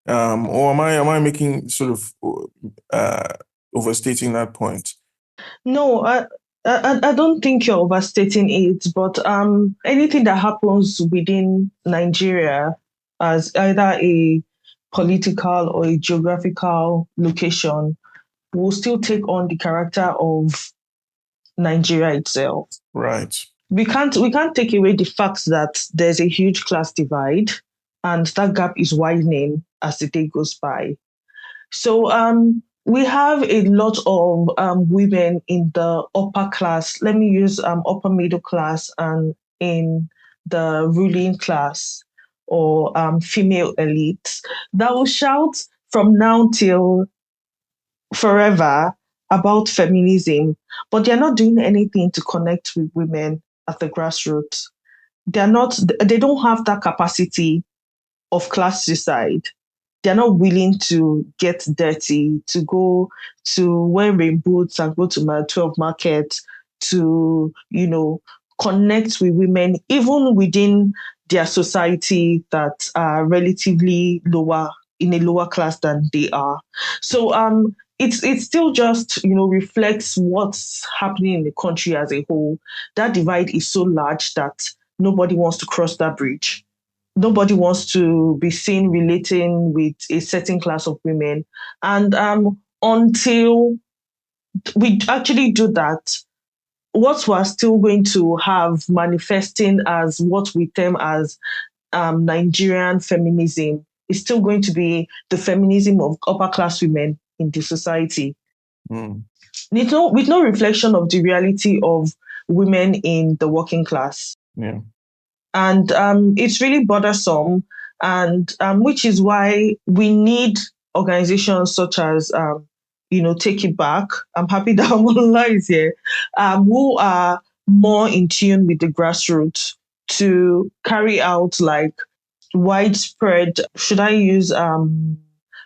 Or am I making sort of overstating that point? No, I don't think you're overstating it, but anything that happens within Nigeria as either a political or a geographical location will still take on the character of Nigeria itself. Right. We can't take away the fact that there's a huge class divide and that gap is widening as the day goes by. So we have a lot of women in the upper class, let me use upper middle class, and in the ruling class or female elites that will shout from now till forever about feminism, but they're not doing anything to connect with women at the grassroots. They don't have that capacity of class suicide. They're not willing to get dirty, to go to wear rain boots and go to my 12 market to, connect with women, even within their society that are relatively lower, in a lower class than they are. So it's still just, reflects what's happening in the country as a whole. That divide is so large that nobody wants to cross that bridge. Nobody wants to be seen relating with a certain class of women. And until we actually do that, what we're still going to have manifesting as what we term as Nigerian feminism is still going to be the feminism of upper class women in the society. With no reflection of the reality of women in the working class. Yeah. And it's really bothersome, and which is why we need organizations such as, Take It Back. I'm happy that Bolanle is here, who are more in tune with the grassroots to carry out like widespread, should I use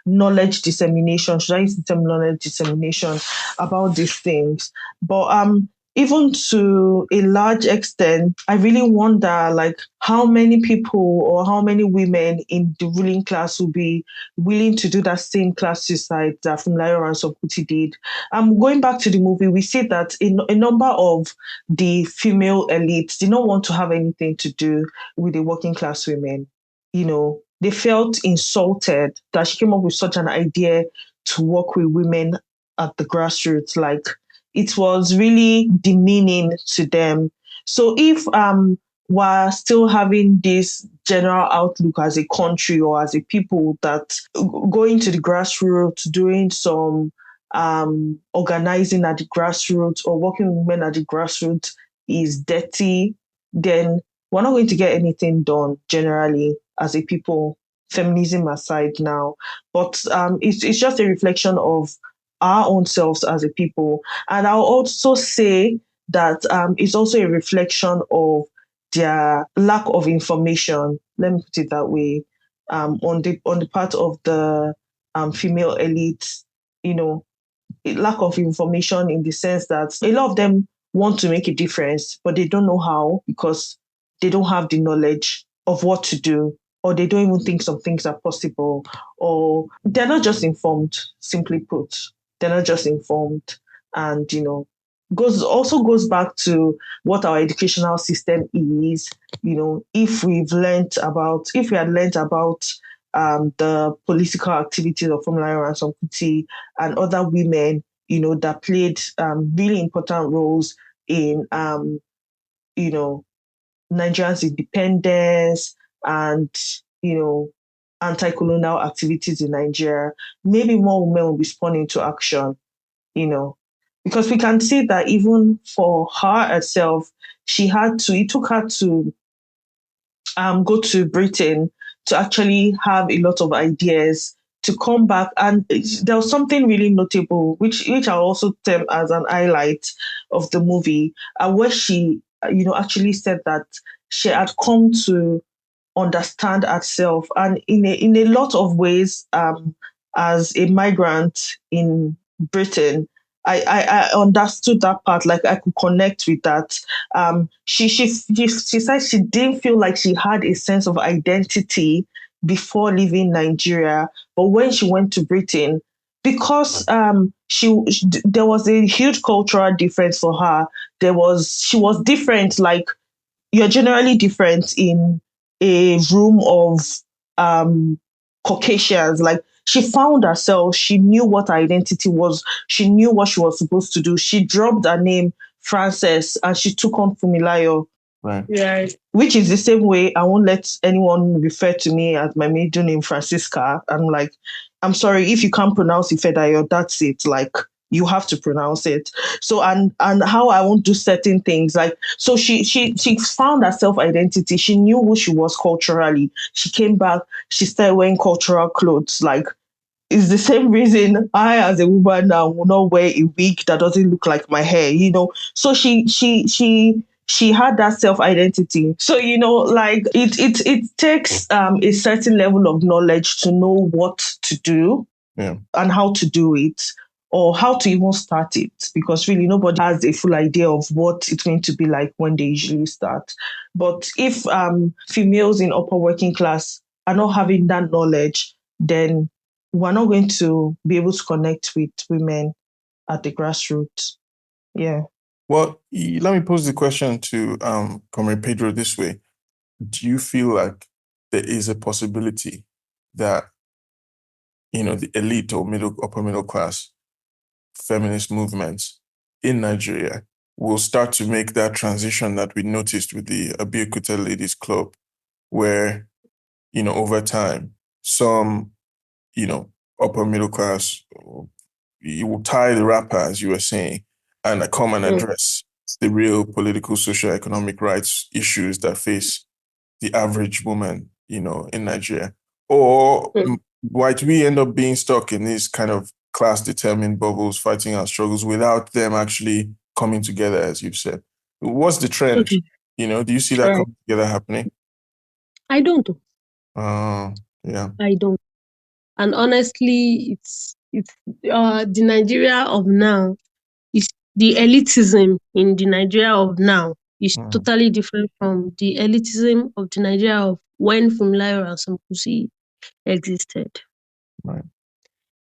knowledge dissemination? Should I use the term knowledge dissemination about these things? But even to a large extent, I really wonder like how many people or how many women in the ruling class will be willing to do that same class suicide that Funmilayo Ransome-Kuti did. Going back to the movie, we see that a number of the female elites did not want to have anything to do with the working class women. They felt insulted that she came up with such an idea to work with women at the grassroots. Like, it was really demeaning to them. So if we're still having this general outlook as a country or as a people that going to the grassroots, doing some organizing at the grassroots or working with women at the grassroots is dirty, then we're not going to get anything done generally as a people, feminism aside now. But it's just a reflection of our own selves as a people. And I'll also say that it's also a reflection of their lack of information, let me put it that way, on the part of the female elites, lack of information in the sense that a lot of them want to make a difference, but they don't know how because they don't have the knowledge of what to do, or they don't even think some things are possible, or they're not just informed, simply put. They're not just informed. And, goes back to what our educational system is. If we had learned about the political activities of Funmilayo Ransome-Kuti and other women, that played really important roles in, Nigeria's independence and, anti-colonial activities in Nigeria. Maybe more women will be spun into action, because we can see that even for her herself, it took her to go to Britain to actually have a lot of ideas to come back. And there was something really notable, which I'll also term as an highlight of the movie, where she, actually said that she had come to understand herself. And in a lot of ways, as a migrant in Britain, I understood that part. Like, I could connect with that. She said she didn't feel like she had a sense of identity before leaving Nigeria, but when she went to Britain, because there was a huge cultural difference for her. She was different. Like, you're generally different in a room of Caucasians. Like, she found herself, she knew what her identity was, she knew what she was supposed to do. She dropped her name, Frances, and she took on Funmilayo. Right. Yeah. Which is the same way I won't let anyone refer to me as my middle name, Francisca. I'm like, I'm sorry, if you can't pronounce Ifedayo, that's it. Like, you have to pronounce it. So, and how I won't do certain things. Like, so she found her self-identity. She knew who she was culturally. She came back, she started wearing cultural clothes. Like, it's the same reason I, as a woman now, will not wear a wig that doesn't look like my hair, So she had that self-identity. So, like, it takes a certain level of knowledge to know what to do, and how to do it, or how to even start it, because really nobody has a full idea of what it's going to be like when they usually start. But if females in upper working class are not having that knowledge, then we're not going to be able to connect with women at the grassroots. Yeah. Well, let me pose the question to Comrade Pedro this way. Do you feel like there is a possibility that, the elite or upper middle class feminist movements in Nigeria will start to make that transition that we noticed with the Abeokuta Ladies Club, where, over time, some, upper middle class, you will tie the wrapper, as you were saying, and come and address the real political, socio-economic rights issues that face the average woman, in Nigeria? Or might we end up being stuck in these kind of class-determined bubbles, fighting our struggles without them actually coming together, as you've said? What's the trend? Okay. Do you see that coming together happening? I don't. Yeah. I don't. And honestly, it's the Nigeria of now is the elitism in the Nigeria of now is totally different from the elitism of the Nigeria of when Funmilayo Ransome-Kuti existed. Right.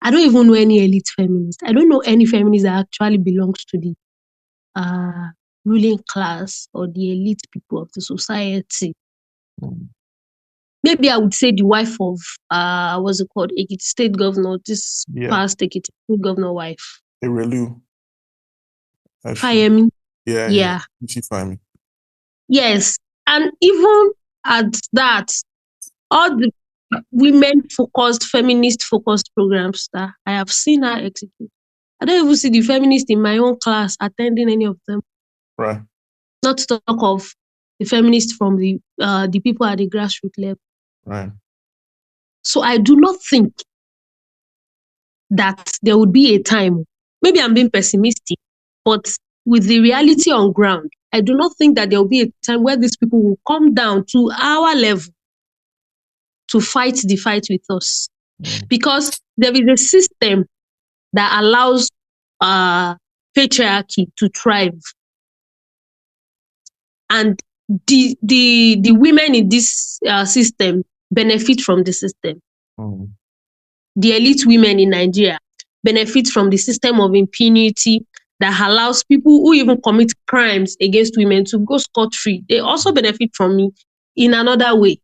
I don't even know any elite feminist. I don't know any feminist that actually belongs to the ruling class or the elite people of the society. Maybe I would say the wife of what's it called? Ekiti State Governor, past Ekiti State Governor wife. Erelu. Fayemi. Yeah. Fayemi. Yes. And even at that, all the women-focused, feminist-focused programs that I have seen her execute, I don't even see the feminists in my own class attending any of them. Right. Not to talk of the feminists from the people at the grassroots level. Right. So I do not think that there would be a time, maybe I'm being pessimistic, but with the reality on ground, I do not think that there will be a time where these people will come down to our level to fight the fight with us. Because there is a system that allows patriarchy to thrive. And the women in this system benefit from the system. The elite women in Nigeria benefit from the system of impunity that allows people who even commit crimes against women to go scot-free. They also benefit from it in another way.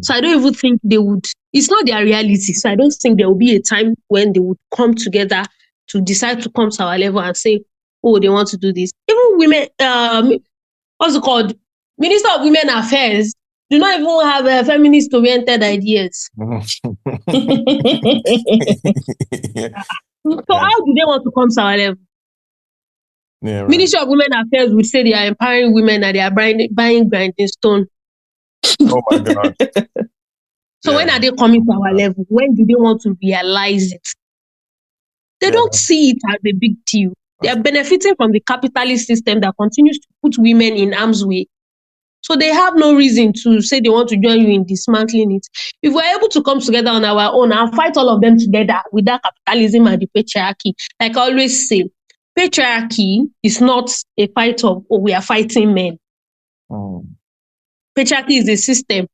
So I don't even think they would, it's not their reality. So I don't think there will be a time when they would come together to decide to come to our level and say, oh, they want to do this. Even women, what's it called? Minister of Women Affairs do not even have feminist-oriented ideas. Yeah. So how do they want to come to our level? Yeah, right. Ministry of Women Affairs would say they are empowering women and they are buying grinding stone. Oh my God. So when are they coming to our level? When do they want to realize it? They don't see it as a big deal. They are benefiting from the capitalist system that continues to put women in harm's way. So they have no reason to say they want to join you in dismantling it. If we're able to come together on our own and fight all of them together without capitalism and the patriarchy, like I always say, patriarchy is not a fight of, oh, we are fighting men. Patriarchy is a system.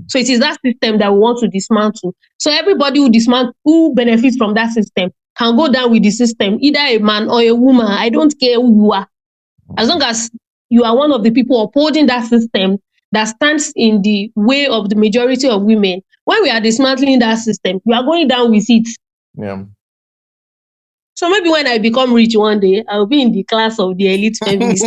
So it is that system that we want to dismantle. So everybody who benefits from that system can go down with the system, either a man or a woman. I don't care who you are. As long as you are one of the people upholding that system that stands in the way of the majority of women, when we are dismantling that system, we are going down with it. Yeah. So maybe when I become rich one day, I'll be in the class of the elite feminists.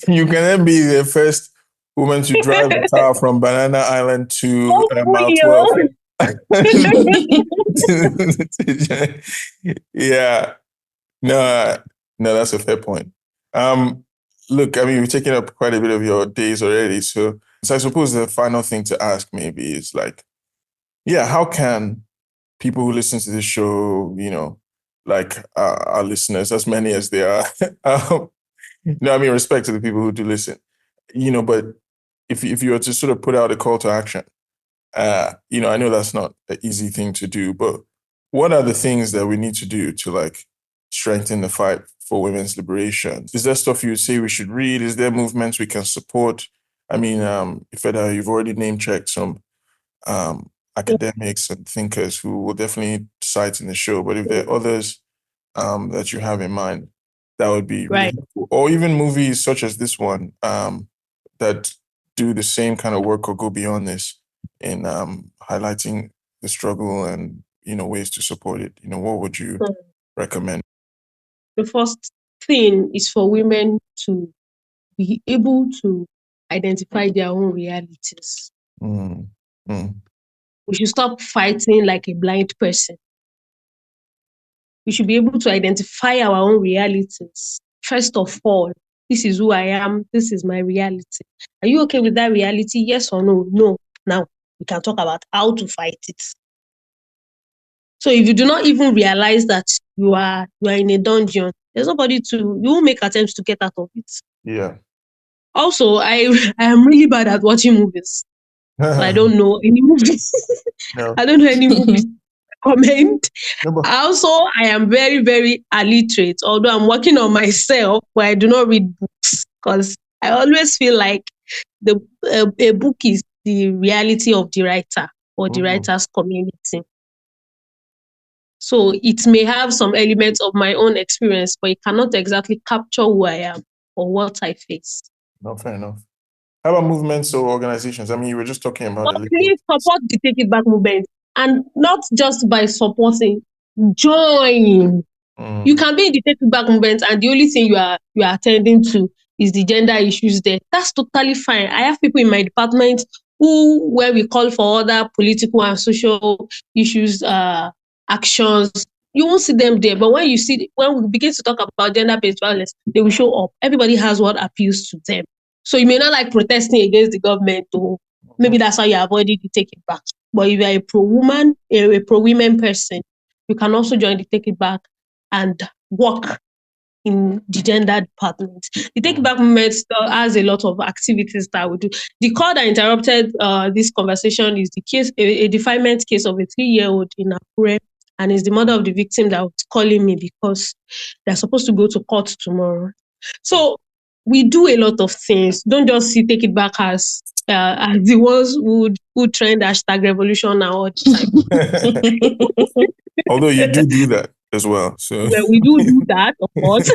You can then be the first woman to drive a car from Banana Island to Mile 12. Yeah. No, that's a fair point. Look, I mean, we've taken up quite a bit of your days already. So I suppose the final thing to ask maybe is like, yeah, how can people who listen to this show, like our listeners, as many as they are, I mean, respect to the people who do listen, but if you were to sort of put out a call to action, I know that's not an easy thing to do, but what are the things that we need to do to like strengthen the fight for women's liberation? Is there stuff you would say we should read? Is there movements we can support? I mean, Ifeda, you've already name-checked some academics and thinkers who will definitely cite in the show, but if there are others that you have in mind, that would be really helpful. Or even movies such as this one that do the same kind of work or go beyond this in highlighting the struggle and, ways to support it. What would you recommend? The first thing is for women to be able to identify their own realities. We should stop fighting like a blind person. We should be able to identify our own realities. First of all, this is who I am. This is my reality. Are you okay with that reality? Yes or no? No. Now we can talk about how to fight it. So if you do not even realize that you are in a dungeon, there's nobody you will make attempts to get out of it. Yeah. Also, I am really bad at watching movies. So I don't know any movies. No. I don't know any movies. Comment. Also, I am very, very illiterate, although I'm working on myself, but I do not read books because I always feel like a book is the reality of the writer or the writer's community. So it may have some elements of my own experience, but it cannot exactly capture who I am or what I face. No, fair enough. How about movements or organizations? I mean, you were just talking about please support the Take It Back movement, and not just by supporting, join. You can be in the Take It Back movement, and the only thing you are attending to is the gender issues there. That's totally fine. I have people in my department where we call for other political and social issues, actions. You won't see them there, but when we begin to talk about gender-based violence, they will show up. Everybody has what appeals to them. So you may not like protesting against the government, or maybe that's how you avoided the Take It Back. But if you're a pro-woman, a pro-women person, you can also join the Take It Back and work in the gender department. The Take It Back movement has a lot of activities that we do. The call that interrupted this conversation is the case, a defilement case of a 3-year-old in Akure, and is the mother of the victim that was calling me because they're supposed to go to court tomorrow. So we do a lot of things. Don't just see Take It Back as the ones who trend #revolution now all the time. Although you do that as well. So well, we do that, of course.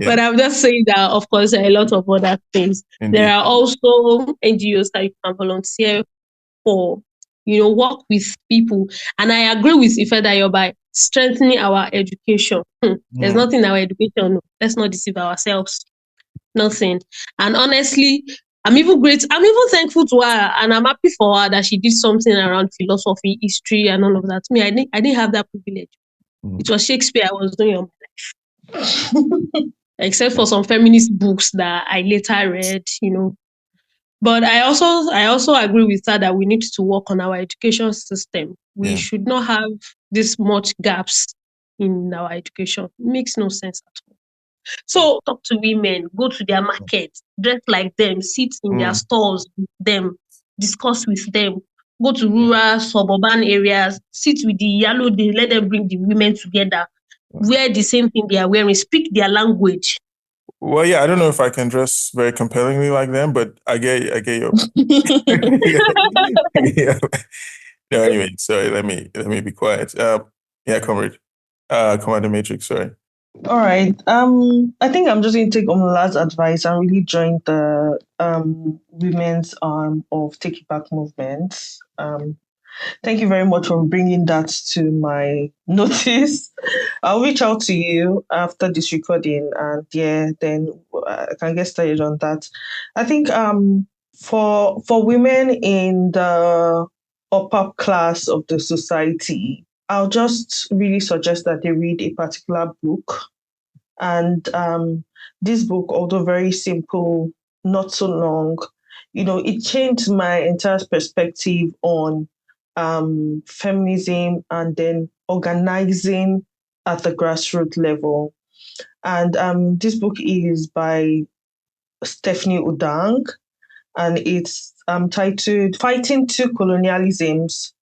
But I'm just saying that, of course, there are a lot of other things. Indeed. There are also NGOs that you can volunteer for, work with people. And I agree with Ife that by strengthening our education. There's nothing in our education. Let's not deceive ourselves. Nothing. And honestly, I'm even thankful to her, and I'm happy for her that she did something around philosophy, history, and all of that. Me, I didn't have that privilege. It was Shakespeare I was doing all my life. Except for some feminist books that I later read, But I also agree with her that we need to work on our education system. We should not have this much gaps in our education. It makes no sense at all. So talk to women, go to their market, dress like them, sit in their stores with them, discuss with them, go to rural, suburban areas, sit with the yellow, let them bring the women together, wear the same thing they are wearing, speak their language. Well, I don't know if I can dress very compellingly like them, but I get your. No, anyway, sorry. Let me be quiet. Comrade. Commander Matrix. Sorry. All right. I think I'm just going to take Omola's advice and really join the women's arm of Take It Back movement. Thank you very much for bringing that to my notice. I'll reach out to you after this recording, and then I can get started on that. I think for women in the upper class of the society, I'll just really suggest that they read a particular book. And this book, although very simple, not so long, it changed my entire perspective on feminism and then organizing at the grassroots level. And this book is by Stephanie Udang, and it's titled Fighting Two Colonialisms,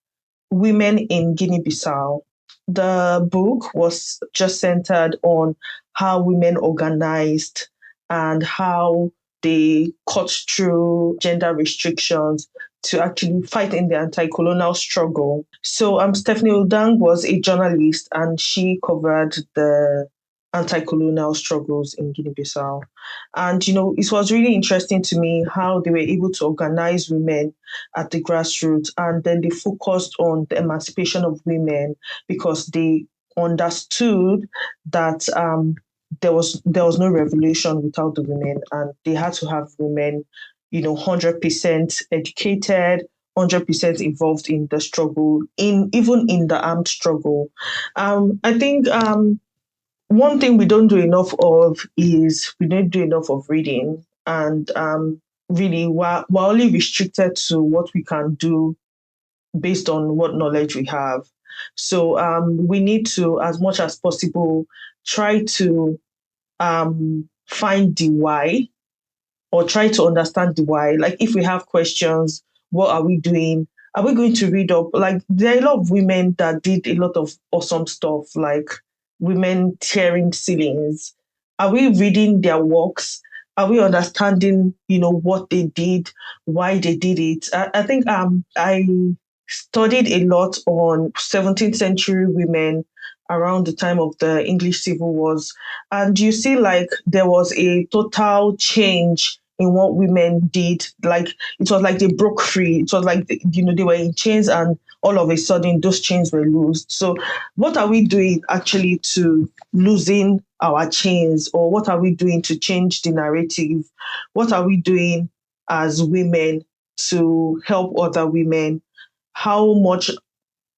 Women in Guinea-Bissau. The book was just centered on how women organized and how they cut through gender restrictions to actually fight in the anti-colonial struggle. So Stephanie Udang was a journalist, and she covered the anti-colonial struggles in Guinea-Bissau. And, it was really interesting to me how they were able to organize women at the grassroots, and then they focused on the emancipation of women because they understood that there was no revolution without the women, and they had to have women, 100% educated, 100% involved in the struggle, even in the armed struggle. I think one thing we don't do enough of is we don't do enough of reading, and really we're only restricted to what we can do based on what knowledge we have. So we need to, as much as possible, try to find the why, or try to understand the why. Like, if we have questions, what are we doing? Are we going to read up? Like, there are a lot of women that did a lot of awesome stuff, like women tearing ceilings. Are we reading their works? Are we understanding, what they did, why they did it? I think I studied a lot on 17th century women around the time of the English Civil Wars. And you see, like, there was a total change in what women did. Like, it was like they broke free. It was like, they were in chains, and all of a sudden those chains were loosed. So what are we doing actually to loosen our chains? Or what are we doing to change the narrative? What are we doing as women to help other women? How much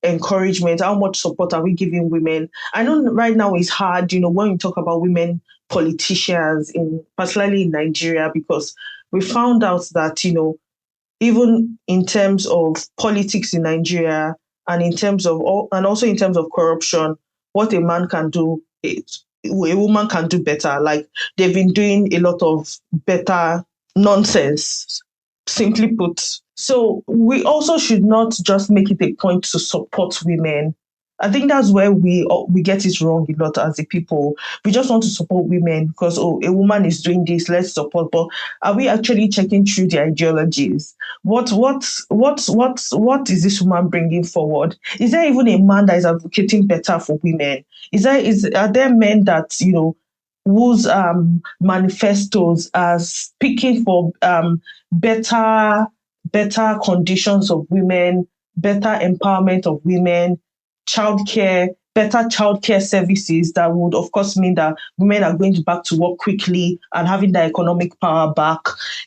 encouragement, how much support are we giving women? I know right now it's hard, when you talk about women politicians, particularly in Nigeria, because we found out that, even in terms of politics in Nigeria, and also in terms of corruption, what a man can do, a woman can do better. Like, they've been doing a lot of better nonsense, simply put. So we also should not just make it a point to support women. I think that's where we get it wrong a lot as a people. We just want to support women because, a woman is doing this, let's support. But are we actually checking through the ideologies? What is this woman bringing forward? Is there even a man that is advocating better for women? Are there men that whose manifestos are speaking for better conditions of women, better empowerment of women, childcare, better childcare services that would, of course, mean that women are going back to work quickly and having their economic power back,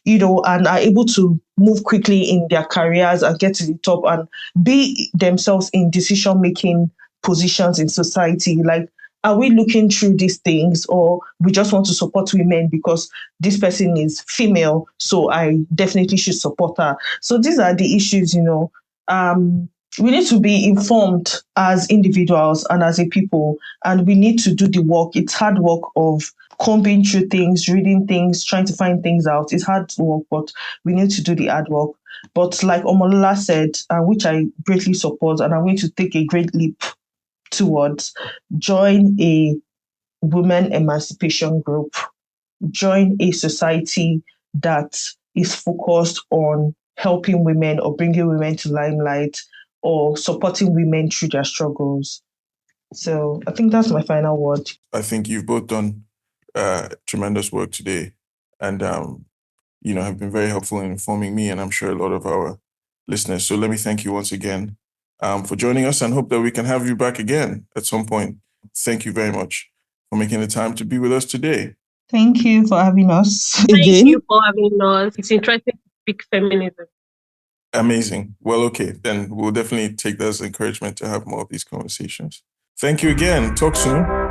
and are able to move quickly in their careers and get to the top and be themselves in decision-making positions in society. Like, are we looking through these things, or we just want to support women because this person is female, so I definitely should support her? So these are the issues, we need to be informed as individuals and as a people, and we need to do the work. It's hard work of combing through things, reading things, trying to find things out. It's hard work, but we need to do the hard work. But like Omolola said, which I greatly support, and I'm going to take a great leap towards, join a women emancipation group, join a society that is focused on helping women or bringing women to limelight or supporting women through their struggles. So I think that's my final word. I think you've both done tremendous work today, and have been very helpful in informing me, and I'm sure a lot of our listeners. So let me thank you once again for joining us, and hope that we can have you back again at some point. Thank you very much for making the time to be with us today. Thank you for having us again. Thank you for having us. It's interesting to speak feminism. Amazing. Well, okay, then we'll definitely take that as encouragement to have more of these conversations. Thank you again. Talk soon.